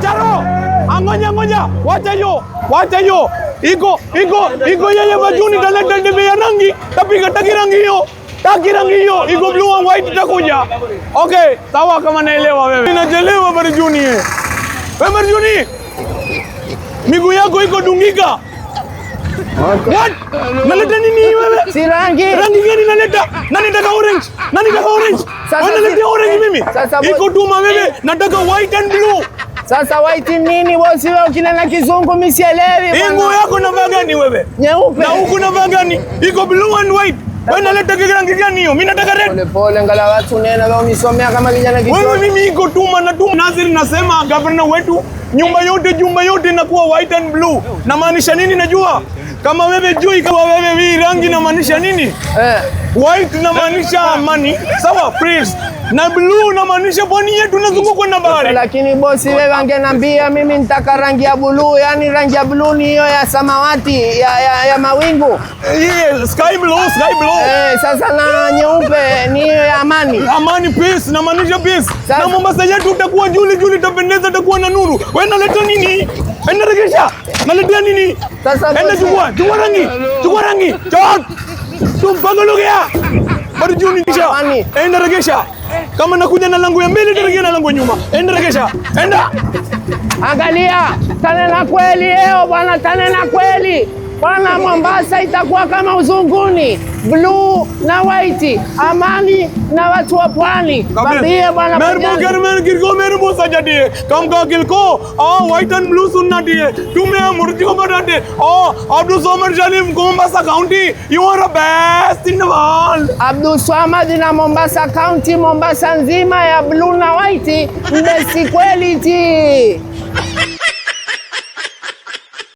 Charo. Ngoja. Wacha hiyo. Iko yeye Bajuni taleta debe ya rangi. Tapiga taki rangi hiyo. Iko blue and white itakuja. Okay, sawa kama naelewa wewe. Ninachelewa Bajuni. Wewe Bajuni. Miguu yako iko dungika. What? Naleta nini wewe? Si rangi. Rangi gani naleta? Nani nataka orange? Naleta orange mimi. Iko tuma wewe. Nataka white and blue. Sasa white nini bosi wewe ukinena kizungu mimi sielewi bwana. Nguo yako navaa gani wewe? Nyeupe. Na huku navaa gani? Iko blue and white. Wewe naleta rangi gani hiyo? Mimi nataka red. Pole ngala watu nena leo nisomea kama kijana kidogo. Wewe mimi iko tuma na tuma. Naziri nasema governor wetu nyumba yote inakuwa white and blue. Na maanisha nini najua? Kama wewe jui kama wewe hii rangi na maanisha nini? White na maanisha amani, sawa peace. Na blue na maanisha pwani yetu nazungukwa na bahari. Lakini bosi wewe angeniambia mimi nitaka rangi ya blue, yani rangi ya blue ni hiyo ya samawati ya mawingu. Sky blue. Sasa na nyeupe ni hiyo ya amani. Amani peace na maanisha peace. Na Mombasa yetu utakuwa juli itapendeza, utakuwa na nuru. Wewe unaleta nini? Regesha. Naletea nini? Sasa chukua rangi. Tumpagologea. Bajuni kisha. Regesha. Kama nakuja na langu ya mbele nitaregea na langu ya nyuma. Regesha. Angalia, tanena kweli leo bwana, tanena kweli. Bwana Mombasa itakuwa kama uzunguni, blue na white, amani na watu wa pwani. Mwambie bwana Merbo sajadiye kam ka kilko white and blue sunna diye tume murti ko badate Abdul Swamad Sharif Mombasa County, you are the best in the world. Abdul Swamad na Mombasa County, Mombasa nzima ya blue na white, best quality.